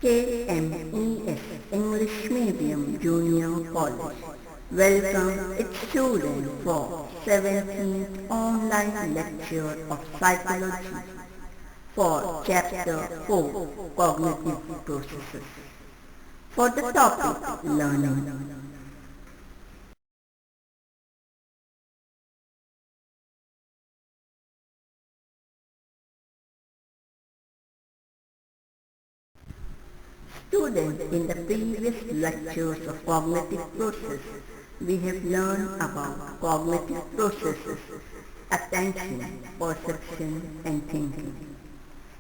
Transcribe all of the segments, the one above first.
KMES English Medium Junior College welcome its students for 17th online lecture of psychology for chapter 4 cognitive processes. For the topic learning. Students, in the previous lectures of cognitive process, we have learned about cognitive processes, attention, perception and thinking.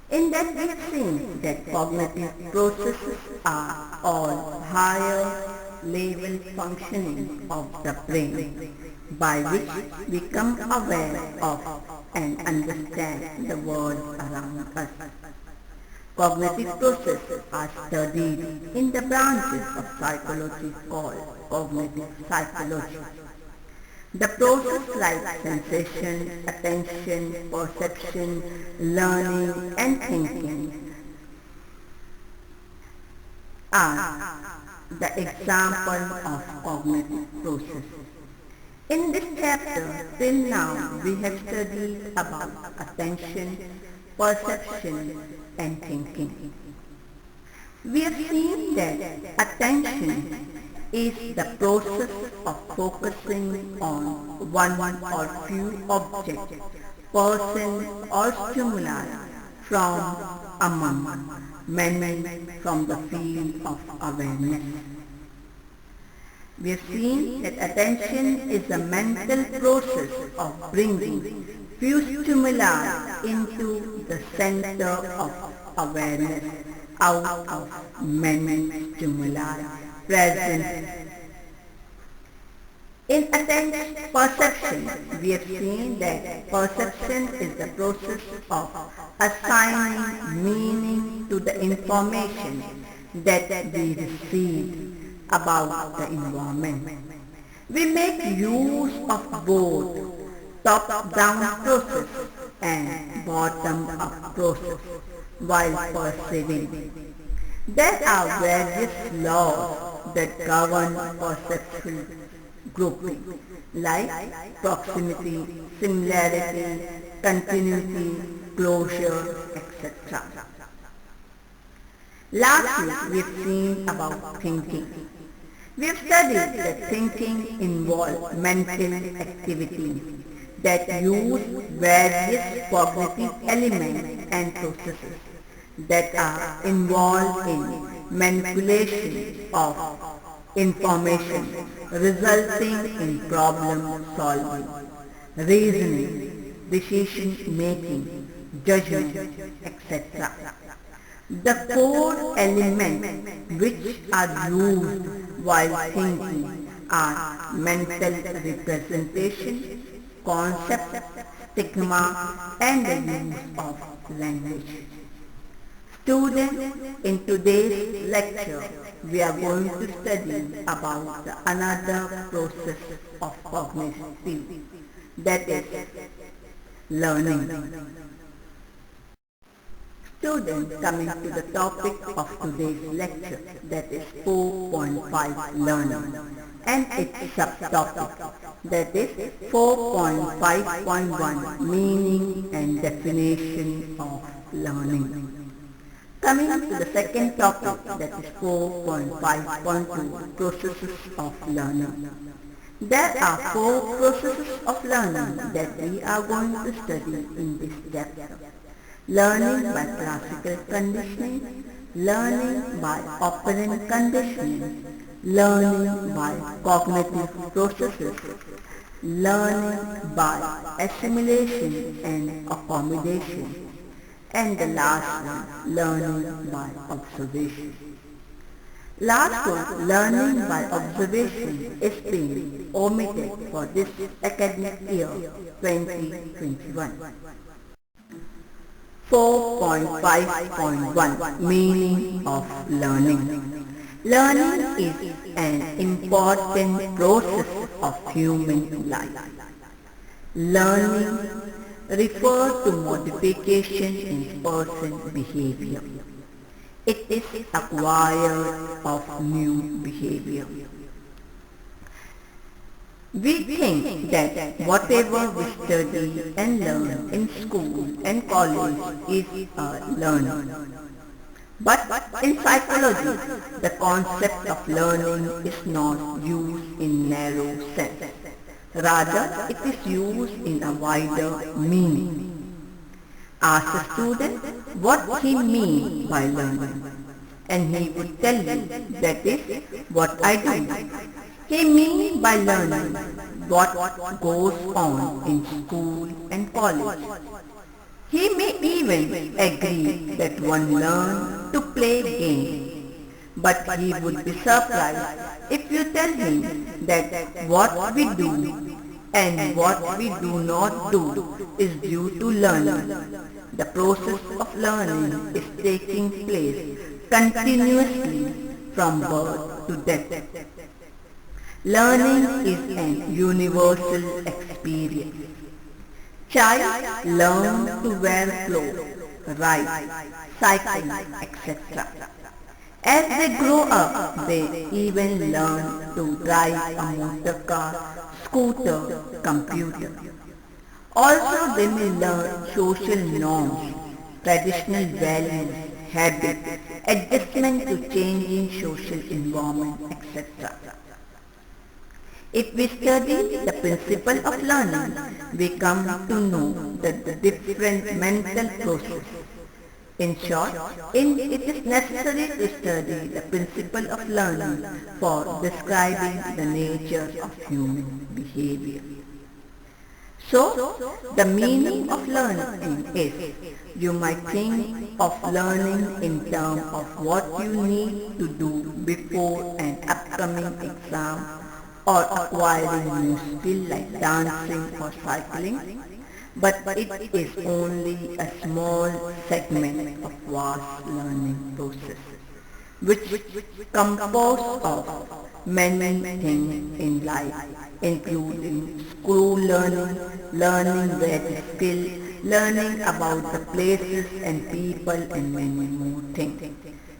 In that we have seen that cognitive processes are all higher level functioning of the brain by which we become aware of and understand the world around us. Cognitive processes are studied in the branches of psychology called cognitive psychology. The process like sensation, attention, perception, learning and thinking are the example of cognitive process. In this chapter, till now, we have studied about attention, perception and thinking. We have seen that attention is the process of focusing on one or few objects, person or stimuli from among many from the field of awareness. We have seen that attention is a mental process of bringing few stimuli into the center of awareness out of many stimuli present. In attention perception, we have seen that perception is the process of assigning meaning to the information that we receive about the environment. We make use of both top-down process and bottom-up process while perceiving. There are various laws that govern perceptual grouping like proximity, similarity, continuity, closure, etc. Lastly, we have seen about thinking. We have studied that thinking involves mental activity that use various cognitive elements and processes that are involved in manipulation of information resulting in problem solving, reasoning, decision making, judgment, etc. The core elements which are used while thinking are mental representation, concept, stigma and the use of language. Students, in today's lecture, we are going to study about another process of cognition, that is learning. Students, coming to the topic of today's lecture, that is 4.5 learning and its subtopic, that is 4.5.1 meaning and definition of learning. Coming to the second topic, that is 4.5.2 processes of learning. There are 4 processes of learning that we are going to study in this chapter. Learning by classical conditioning, learning by operant conditioning, learning by cognitive processes, learning by assimilation and accommodation, and the last one, learning by observation. Last one, learning by observation, is being omitted for this academic year 2021. 4.5.1 Meaning of learning. Learning is an important process of human life. Learning refers to modification in person behavior. It is acquired of new behavior. We think that whatever we study and learn in school and college is learning. But in psychology, the concept of learning is not used in narrow sense. Rather, it is used in a wider meaning. Ask a student what he means by learning, and he would tell you that is what I do. He means by learning what goes on in school and college. He may even agree that one learns to play games, but he would be surprised if you tell him that what we do and what we do not do is due to learning. The process of learning is taking place continuously from birth to death. Learning is an universal experience. Child learn to wear clothes, write, cycle, etc. As they grow up, they even learn to drive a motor car, scooter, computer. Also, they may learn social norms, traditional values, habits, adjustment to changing social environment, etc. If we study the principle of learning, we come to know that the different mental processes. In short, it is necessary to study the principle of learning for describing the nature of human behavior. So, the meaning of learning is, you might think of learning in terms of what you need to do before an upcoming exam or acquiring new skill like dancing or cycling, but it is only a small segment of vast learning process, which composed of many things in life, including school learning, learning various skills, learning about the places and people and many more things.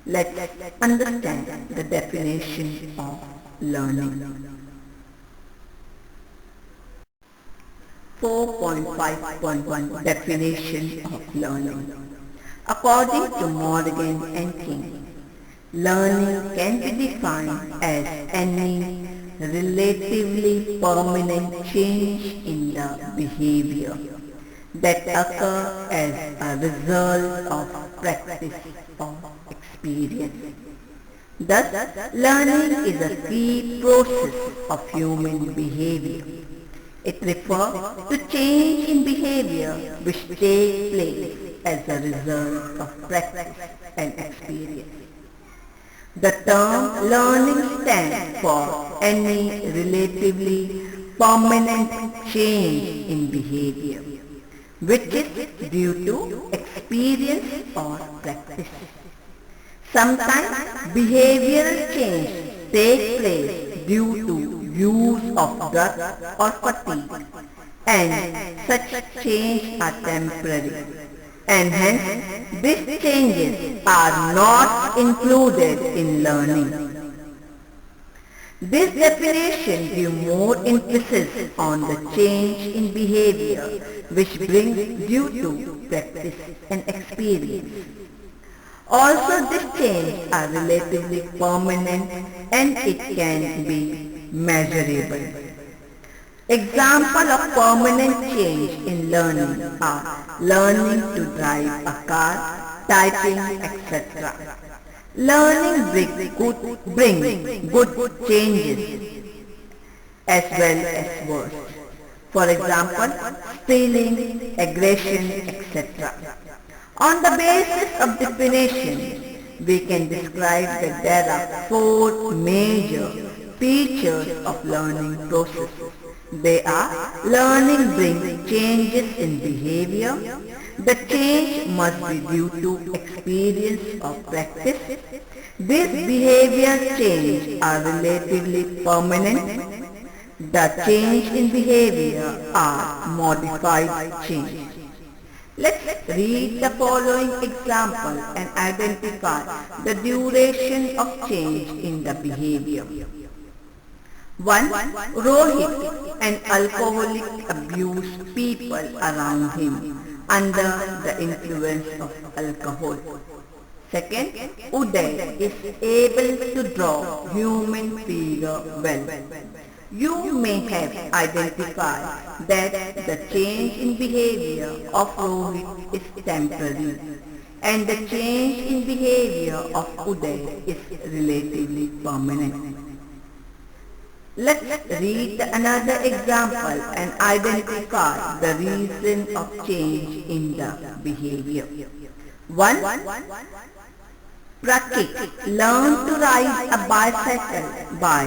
Let's understand the definition of learning. 4.5.1 Definition of learning. According to Morgan and King, learning can be defined as any relatively permanent change in the behavior that occurs as a result of practice or experience. Thus, learning is a key process of human behavior. It refers to change in behavior which takes place as a result of practice and experience. The term learning stands for any relatively permanent change in behavior, which is due to experience or practice. Sometimes behavioral change takes place due to use of drugs or fatigue, and such changes are temporary, and hence these changes are not included in learning. This definition gives more emphasis on the change in behavior which brings due to practice and experience. Also, these changes are relatively permanent and it can be measurable. Examples of permanent change in learning are learning to drive a car, typing, etc. Learning brings good changes as well as worse. For example, stealing, aggression, etc. On the basis of definition, we can describe that there are four major features of learning processes. They are: learning brings changes in behavior. The change must be due to experience or practice. These behavior changes are relatively permanent. The change in behavior are modified change. Let's read the following example and identify the duration of change in the behavior. 1. Rohit, an alcoholic, abused people around him under the influence of alcohol. Second, Uday is able to draw human figure well. You may have identified that the change in behavior of Rohit is temporary and the change in behavior of Uday is relatively permanent. Let's read another example and identify the reason of change in the behavior. 1. Pratik learned to ride a bicycle by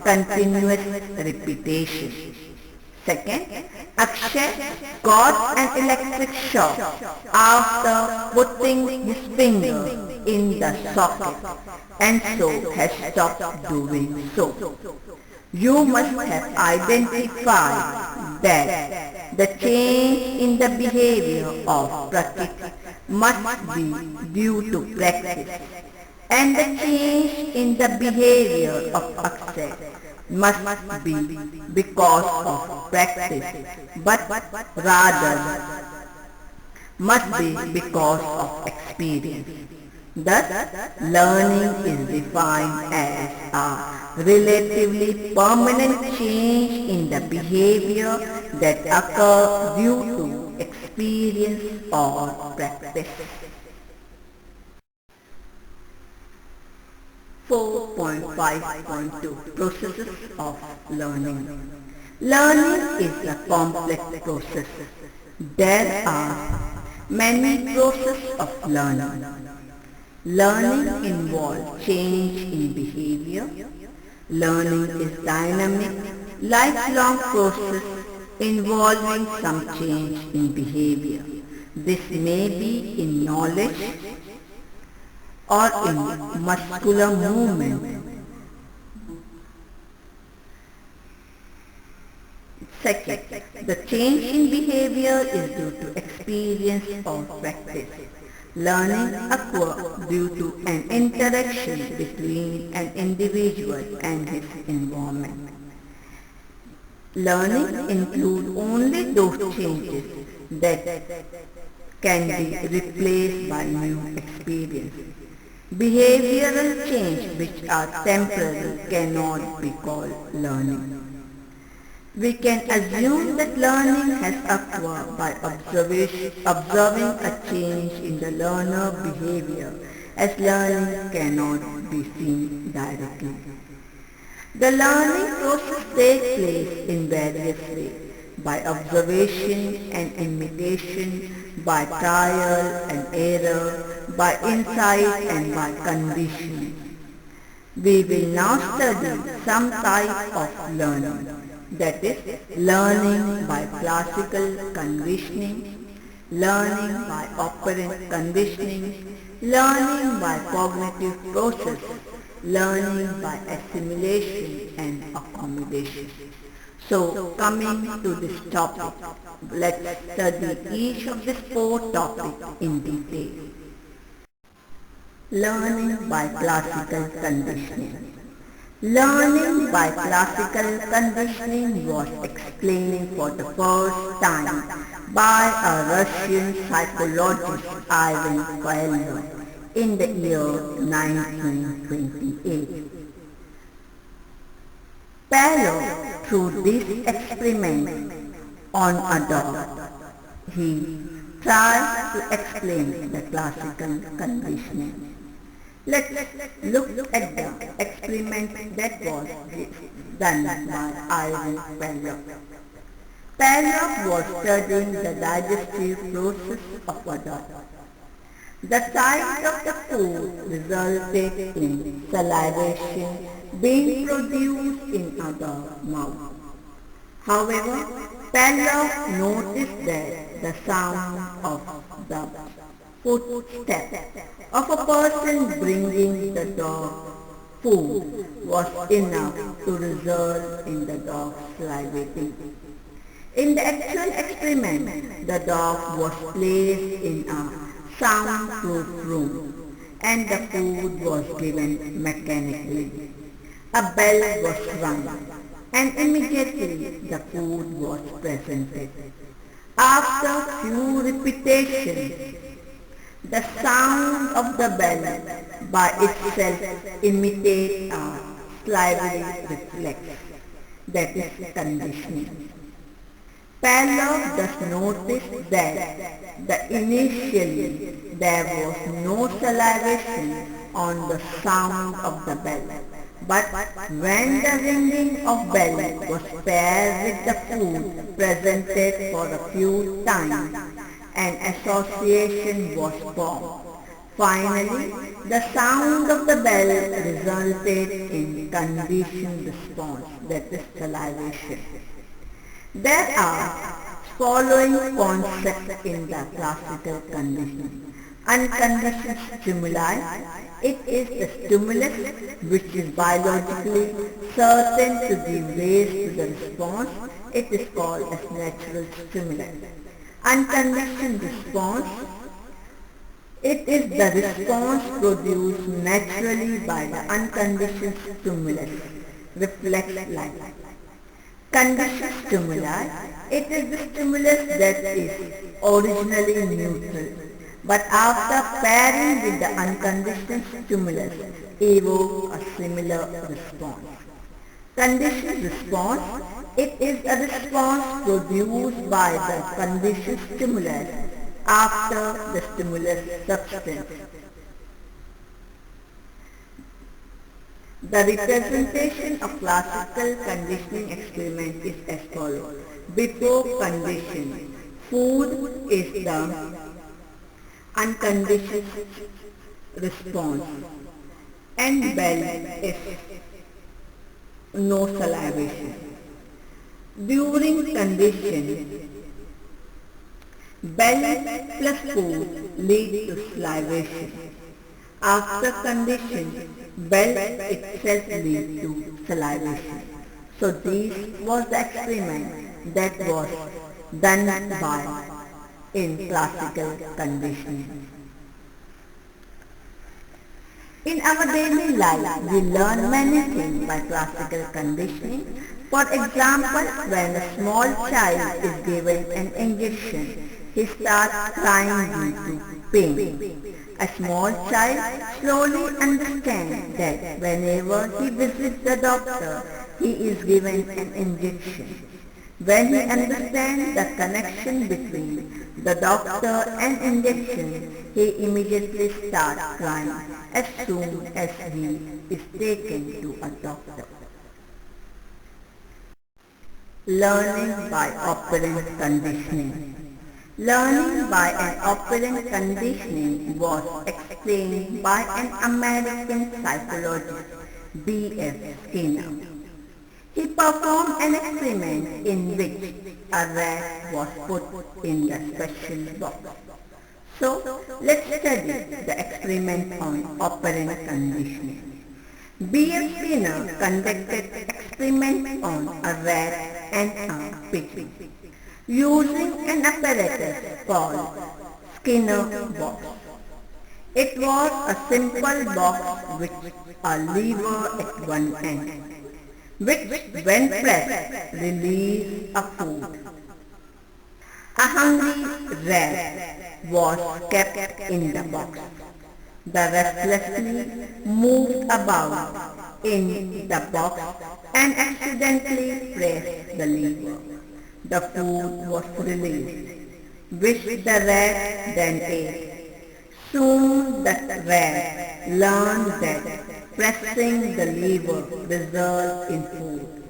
continuous repetition. Second, Akshay got an electric shock after putting his finger in the socket and so has stopped doing so. You must have identified that the change in the behavior of Pratik must be due to practice and the change in the behavior of Akshay must be because of practice but rather must be because of experience. Thus, learning is defined as a relatively permanent change in the behavior that occurs due to experience or practice. 4.5.2 Processes of Learning. Learning is a complex process. There are many processes of learning. Learning involves change in behavior. Learning is dynamic, lifelong process involving some change in behavior. This may be in knowledge or in muscular movement. Second, the change in behavior is due to experience or practice. Learning occurs due to an interaction between an individual and his environment. Learning includes only those changes that can be replaced by new experience. Behavioral change which are temporary cannot be called learning. We can assume that learning has occurred by observing a change in the learner behavior, as learning cannot be seen directly. The learning process takes place in various ways, by observation and imitation, by trial and error, by insight and by conditioning. We will now study some type of learning. That is, learning by classical conditioning, learning by operant conditioning, learning by cognitive process, learning by assimilation and accommodation. So, coming to this topic, let's study each of these four topics in detail. Learning by classical conditioning. Learning by classical conditioning was explained for the first time by a Russian psychologist Ivan Pavlov in the year 1928. Pavlov, through this experiment on a dog, he tried to explain the classical conditioning. Let's look at the experiment that was done by Ivan Pavlov. Pavlov was studying the digestive process of a dog. The sight of the food resulted in salivation being produced in a dog's mouth. However, Pavlov noticed that the sound of the footsteps of a person bringing the dog food was enough to result in the dog salivating. In the actual experiment, the dog was placed in a soundproof room and the food was given mechanically. A bell was rung and immediately the food was presented. After few repetitions, the sound of the bell by itself imitates a salivary reflex, that is conditioning. Pavlov thus noticed that initially there was no salivation on the sound of the bell, but when the ringing of bell was paired with the food presented for a few times, an association was formed. Finally, the sound of the bell resulted in conditioned response, that is salivation. There are following concepts in the classical conditioning. Unconditioned stimuli. It is the stimulus which is biologically certain to give rise to the response. It is called as natural stimulus. Unconditioned response. It is the response produced naturally by the unconditioned stimulus. Reflex like. Conditioned stimuli. It is the stimulus that is originally neutral, but after pairing with the unconditioned stimulus, evoke a similar response. Conditioned response. It is a response produced by the conditioned stimulus after the stimulus substance. The representation of classical conditioning experiment is as follows. Before condition, food is the unconditioned response and bell is no salivation. During condition, bell plus food lead to salivation. After condition, bell itself leads to salivation. So this was the experiment that was done by in classical conditioning. In our daily life, we learn many things by classical conditioning. For example, when a small child is given an injection, he starts crying due to pain. A small child slowly understands that whenever he visits the doctor, he is given an injection. When he understands the connection between the doctor and injection, he immediately starts crying as soon as he is taken to a doctor. Learning by operant conditioning. Learning by an operant conditioning was explained by an American psychologist, B.F. Skinner. He performed an experiment in which a rat was put in the special box. So, let's study the experiment on operant conditioning. B.F. Skinner conducted experiment on a rat and a pig using an apparatus called Skinner box. It was a simple box with a lever at one end, which when pressed released a food. A hungry rat was kept in the box. The restlessly moved about in the box and accidentally pressed the lever. The food was released, which the rat then ate. Soon the rat learned that pressing the lever results in food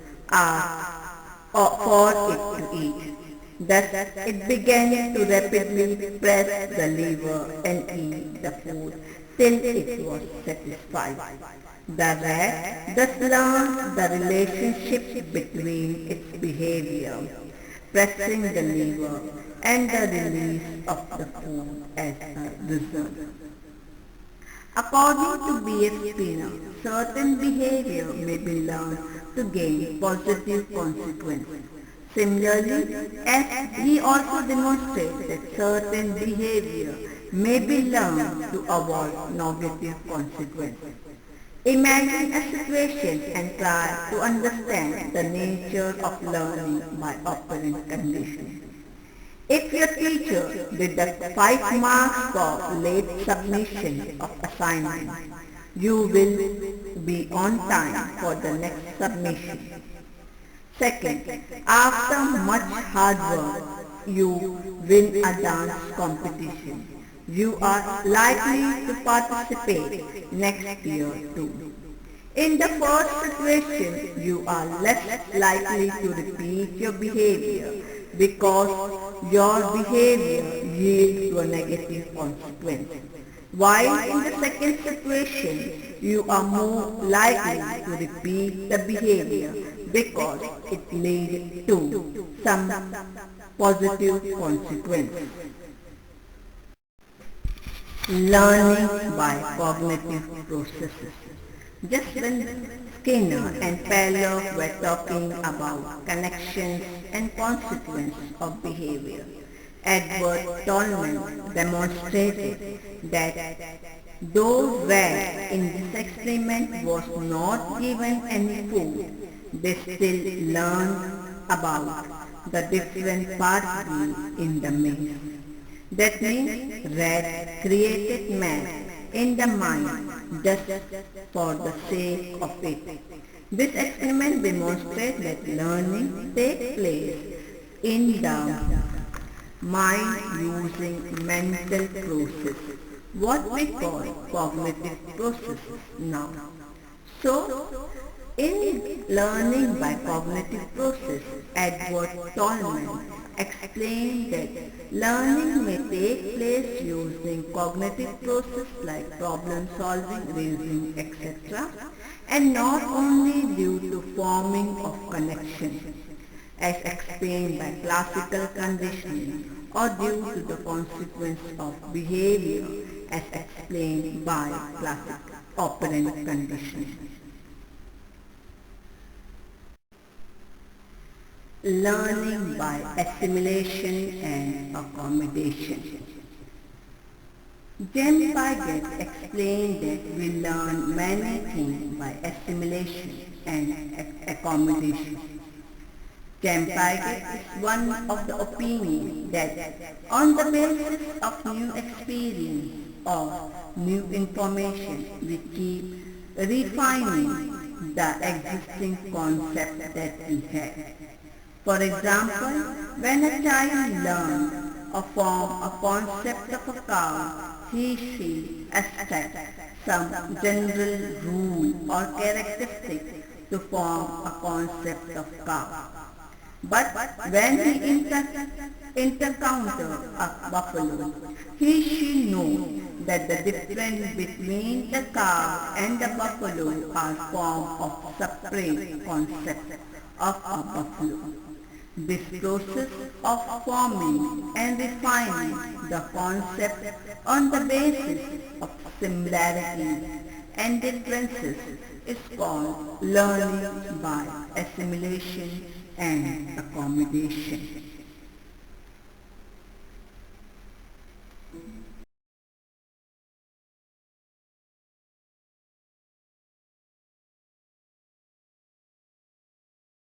for it to eat. Thus it began to rapidly press the lever and eat the food till it was satisfied. The rat thus learned the relationship between its behavior, pressing the lever, and the release of the food as a result. According to B.F. Skinner, certain behavior may be learned to gain positive consequences. Similarly, as he also demonstrates that certain behavior may be learned to avoid negative consequences. Imagine a situation and try to understand the nature of learning by operant conditioning. If your teacher deducts 5 marks for late submission of assignment, you will be on time for the next submission. Second, after much hard work, you win a dance competition. You are likely to participate next year too. In the first situation, you are less likely to repeat your behavior because your behavior yields to a negative consequence. While in the second situation, you are more likely to repeat the behavior because it leads to some positive consequence. Learning by cognitive processes. Just when Skinner and Pavlov were talking about connections and consequences of behavior, Edward Tolman demonstrated that though rats in this experiment was not given any food, they still learned about the different pathways in the maze. That means rats created math in the mind just for the sake of it. This experiment demonstrates that learning takes place in the mind using mental process, what we call cognitive processes now. So, in learning by cognitive process, Edward Tolman explained that learning may take place using cognitive process like problem solving, reasoning, etc., and not only due to forming of connections, as explained by classical conditioning, or due to the consequence of behavior as explained by classical operant conditioning. Learning by assimilation and accommodation. James Piaget explained that we learn many things by assimilation and accommodation. James Piaget is one of the opinion that on the basis of new experience or new information we keep refining the existing concept that we have. For example, when a child learns or forms a concept of a cow, he accepts some general rule or characteristic to form a concept of cow. But when he encounters a buffalo, she knows that the difference between the cow and the buffalo are form of separate concepts of a buffalo. This process of forming and refining the concept on the basis of similarities and differences is called learning by assimilation and accommodation.